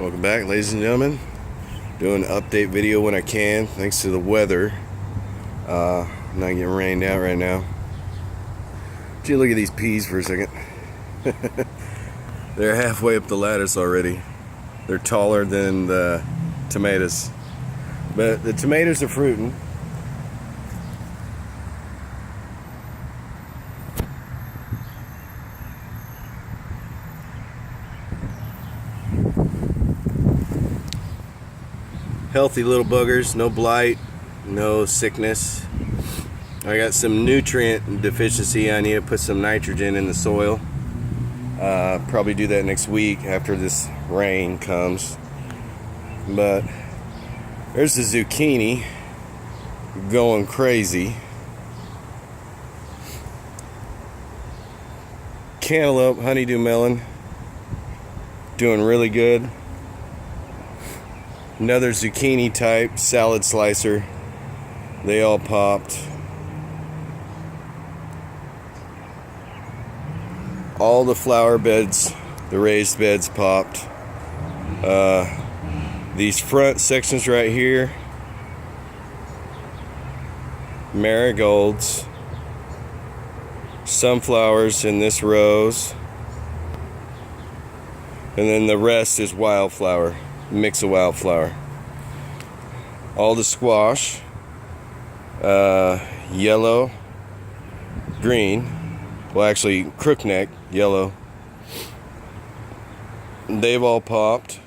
Welcome back, ladies and gentlemen. Doing an update video when I can, thanks to the weather. Not getting rained out right now. Gee, look at these peas for a second. They're halfway up the lattice already. They're taller than the tomatoes. But the tomatoes are fruiting. Healthy little buggers, no blight, no sickness. I got some nutrient deficiency. I need to put some nitrogen in the soil. Probably do that next week after this rain comes. But there's the zucchini going crazy. Cantaloupe, honeydew melon, doing really good. Another zucchini type salad slicer, they all popped. All the flower beds, the raised beds popped. These front sections right here, marigolds, sunflowers in this rows, and then the rest is wildflower. Mix of wildflower. All the squash, yellow, green, well actually crookneck, yellow, they've all popped.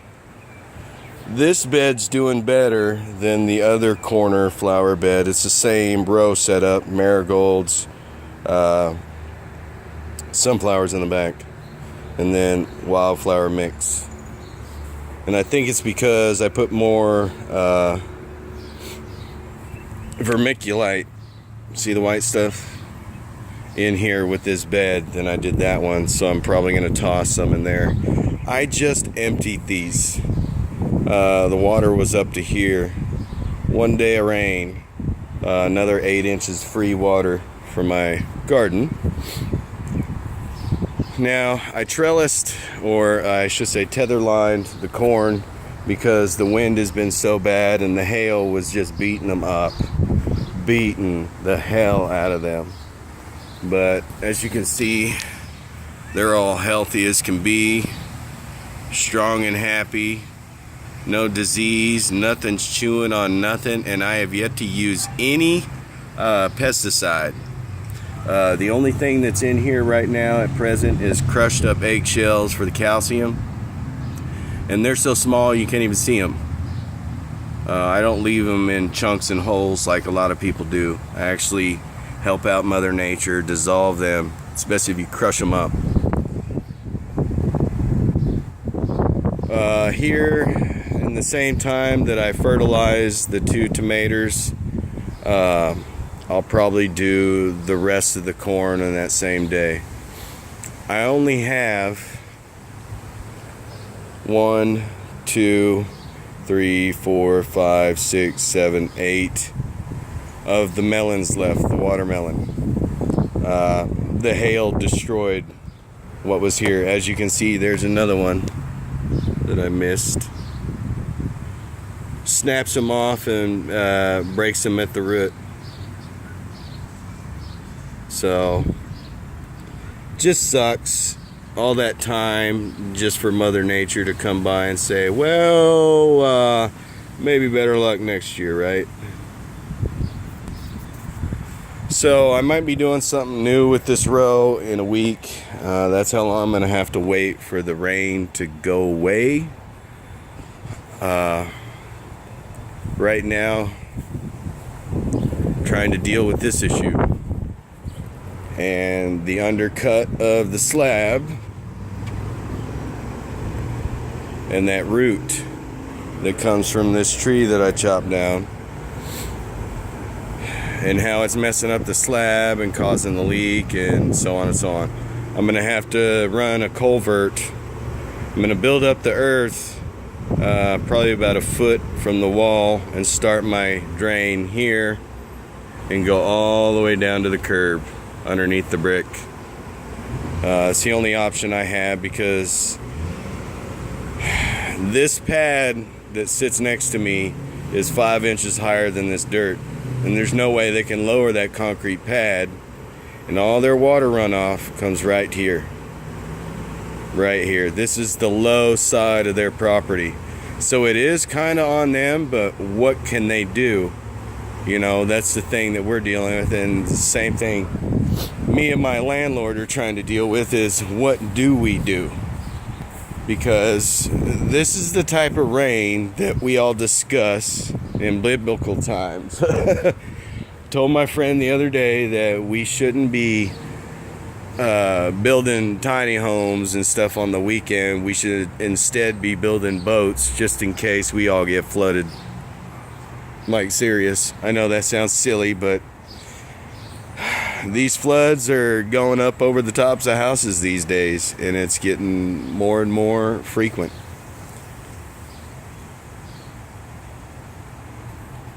This bed's doing better than the other corner flower bed. It's the same row setup, marigolds, sunflowers in the back, and then wildflower mix. And I think it's because I put more vermiculite, see the white stuff, in here with this bed than I did that one. So I'm probably going to toss some in there. I just emptied these. The water was up to here. One day of rain, another 8 inches free water for my garden. Now, I trellised, or I should say tether lined the corn because the wind has been so bad and the hail was just beating them up, beating the hell out of them. But as you can see, they're all healthy as can be, strong and happy, no disease, nothing's chewing on nothing, and I have yet to use any pesticide. The only thing that's in here right now at present is crushed up eggshells for the calcium, and they're so small you can't even see them. I don't leave them in chunks and holes like a lot of people do. I actually help out Mother Nature, dissolve them, especially if you crush them up. Here, in the same time that I fertilize the 2 tomatoes, I'll probably do the rest of the corn on that same day. I only have 1, 2, 3, 4, 5, 6, 7, 8 of the melons left, the watermelon. The hail destroyed what was here. As you can see, there's another one that I missed. Snaps them off and breaks them at the root. So, just sucks all that time just for Mother Nature to come by and say, well, maybe better luck next year, right? So I might be doing something new with this row in a week. That's how long I'm going to have to wait for the rain to go away. Right now, I'm trying to deal with this issue. And the undercut of the slab and that root that comes from this tree that I chopped down, and how it's messing up the slab and causing the leak and so on and so on. I'm gonna have to run a culvert. I'm gonna build up the earth probably about 1 foot from the wall and start my drain here and go all the way down to the curb underneath the brick. It's the only option I have because This pad that sits next to me is 5 inches higher than this dirt, and there's no way they can lower that concrete pad, and all their water runoff comes right here. Right here. This is the low side of their property. So it is kind of on them, but what can they do? You know, that's the thing that we're dealing with. And the same thing me and my landlord are trying to deal with is, what do we do? Because this is the type of rain that we all discuss in biblical times. Told my friend the other day that we shouldn't be building tiny homes and stuff on the weekend. We should instead be building boats just in case we all get flooded. Like, serious. I know that sounds silly, but these floods are going up over the tops of houses these days, and it's getting more and more frequent.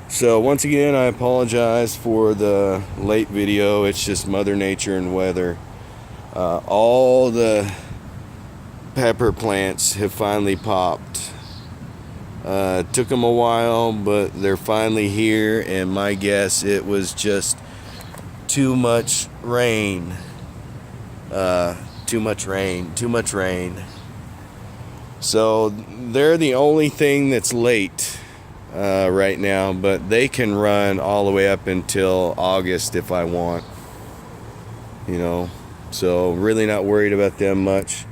So once again, I apologize for the late video. It's just Mother Nature and weather. All the pepper plants have finally popped. Took them a while, but they're finally here, and my guess, it was just too much rain. Too much rain. So they're the only thing that's late right now, but they can run all the way up until August if I want. You know, so really not worried about them much.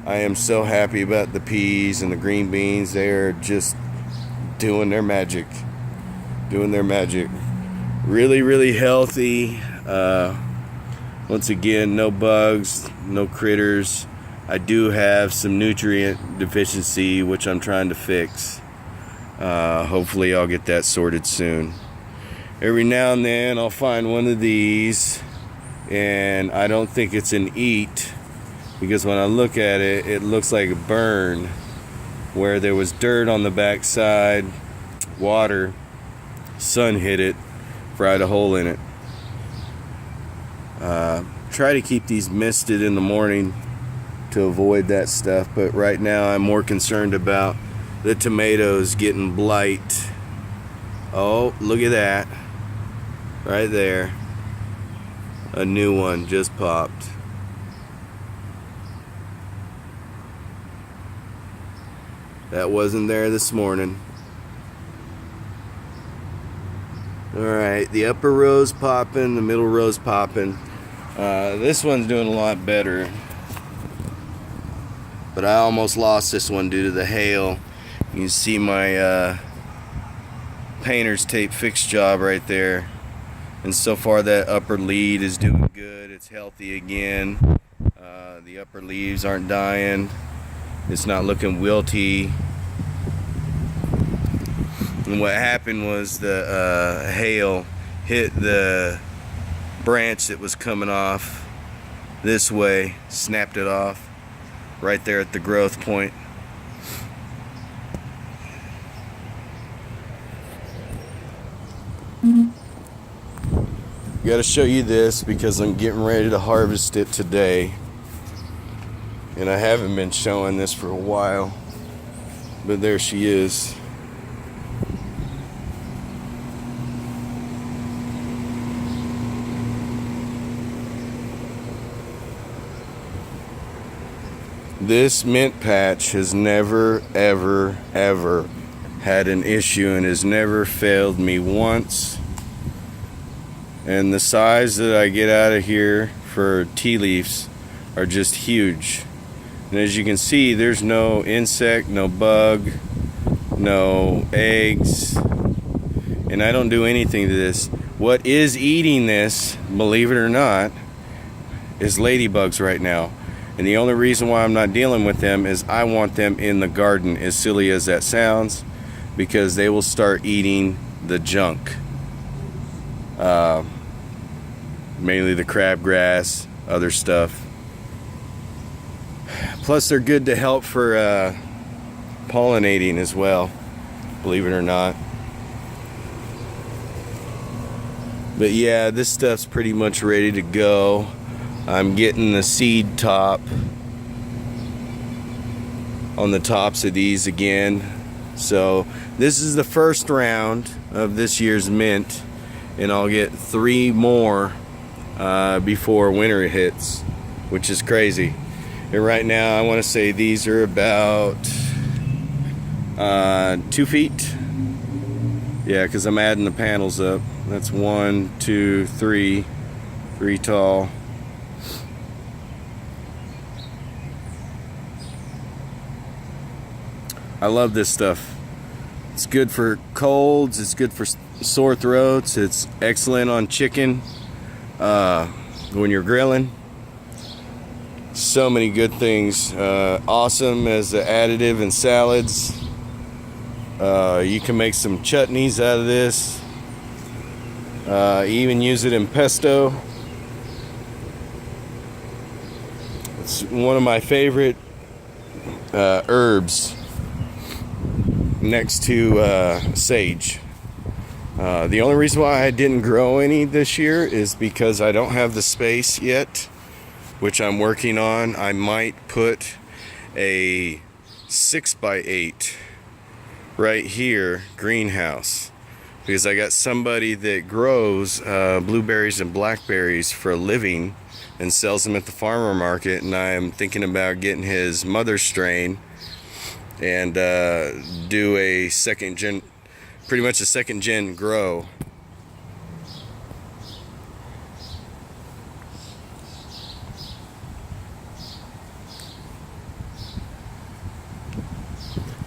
I am so happy about the peas and the green beans. They're just doing their magic. Really, really healthy. Once again, no bugs, no critters. I do have some nutrient deficiency, which I'm trying to fix. Hopefully I'll get that sorted soon. Every now and then I'll find one of these, and I don't think it's an eat, because when I look at it, it looks like a burn, where there was dirt on the backside, water, sun hit it, fried a hole in it. Try to keep these misted in the morning to avoid that stuff, but right now I'm more concerned about the tomatoes getting blight. Oh, look at that. Right there. A new one just popped. That wasn't there this morning. Alright, the upper row's popping, the middle row's popping. This one's doing a lot better. But I almost lost this one due to the hail. You can see my painter's tape fix job right there. And so far that upper lead is doing good. It's healthy again. The upper leaves aren't dying. It's not looking wilty. And what happened was the hail hit the branch that was coming off this way, snapped it off right there at the growth point. Got to show you this because I'm getting ready to harvest it today, and I haven't been showing this for a while, but there she is. This mint patch has never, ever, ever had an issue and has never failed me once. And the size that I get out of here for tea leaves are just huge. And as you can see, there's no insect, no bug, no eggs, and I don't do anything to this. What is eating this, believe it or not, is ladybugs right now. And the only reason why I'm not dealing with them is I want them in the garden, as silly as that sounds, because they will start eating the junk. Mainly the crabgrass, other stuff. Plus they're good to help for pollinating as well, believe it or not. But yeah, this stuff's pretty much ready to go. I'm getting the seed top on the tops of these again. So this is the first round of this year's mint, and I'll get 3 more before winter hits, which is crazy. And right now I want to say these are about 2 feet. Yeah, because I'm adding the panels up. That's 1, 2, 3 tall. I love this stuff. It's good for colds, it's good for sore throats, it's excellent on chicken when you're grilling. So many good things. Awesome as an additive in salads. You can make some chutneys out of this. Even use it in pesto. It's one of my favorite herbs next to sage. The only reason why I didn't grow any this year is because I don't have the space yet, which I'm working on. I might put a 6x8 right here greenhouse, because I got somebody that grows blueberries and blackberries for a living and sells them at the farmer market, and I'm thinking about getting his mother strain and do a second gen, pretty much a second gen grow.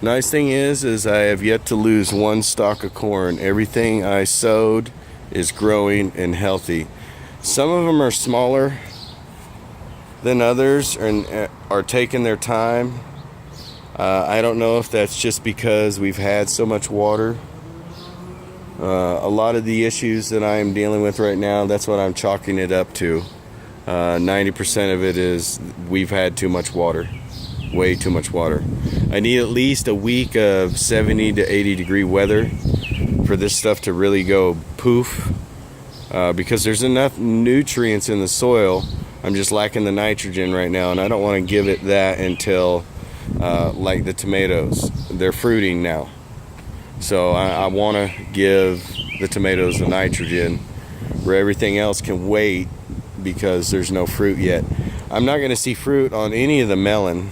Nice thing is I have yet to lose one stalk of corn. Everything I sowed is growing and healthy. Some of them are smaller than others and are taking their time. I don't know if that's just because we've had so much water. A lot of the issues that I am dealing with right now, that's what I'm chalking it up to. 90% of it is we've had too much water. Way too much water. I need at least a week of 70 to 80 degree weather for this stuff to really go poof, because there's enough nutrients in the soil. I'm just lacking the nitrogen right now, and I don't want to give it that until like the tomatoes. They're fruiting now, so I want to give the tomatoes the nitrogen where everything else can wait, because there's no fruit yet. I'm not going to see fruit on any of the melon.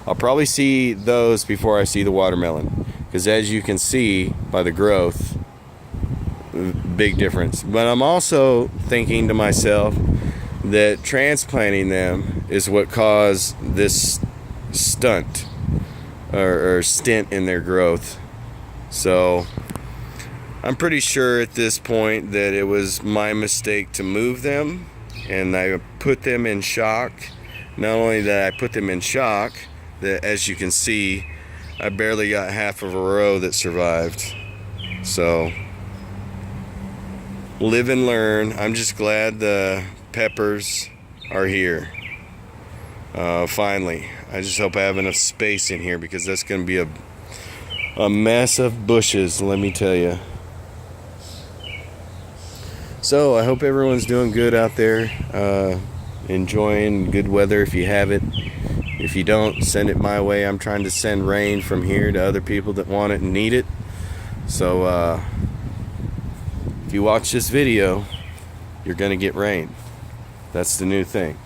I'll probably see those before I see the watermelon, because as you can see by the growth, big difference. But I'm also thinking to myself that transplanting them is what caused this stunt or stint in their growth. So I'm pretty sure at this point that it was my mistake to move them, and I put them in shock. Not only that I put them in shock, that as you can see, I barely got half of a row that survived. So live and learn. I'm just glad the peppers are here. Finally. I just hope I have enough space in here, because that's going to be a mess of bushes, let me tell you. So I hope everyone's doing good out there, enjoying good weather if you have it. If you don't, send it my way. I'm trying to send rain from here to other people that want it and need it. So if you watch this video, you're going to get rain. That's the new thing.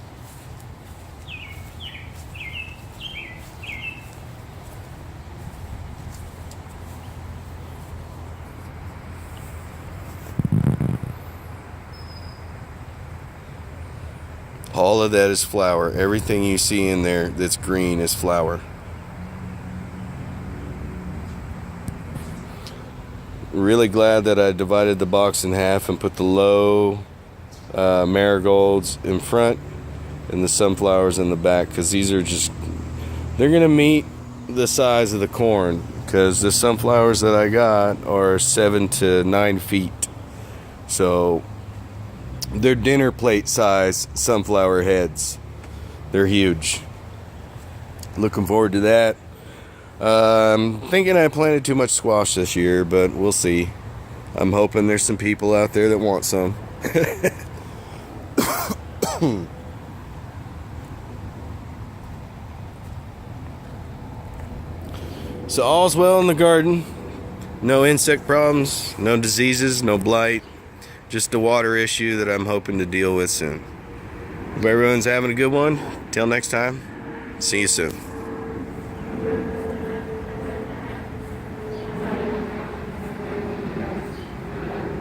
All of that is flour. Everything you see in there that's green is flour. Really glad that I divided the box in half and put the low marigolds in front and the sunflowers in the back, because these are just, they're gonna meet the size of the corn, because the sunflowers that I got are 7 to 9 feet. So they're dinner plate size sunflower heads. They're huge. Looking forward to that. I'm thinking I planted too much squash this year, but we'll see. I'm hoping there's some people out there that want some. So all's well in the garden. No insect problems, no diseases, no blight. Just a water issue that I'm hoping to deal with soon. Hope everyone's having a good one. Till next time, see you soon.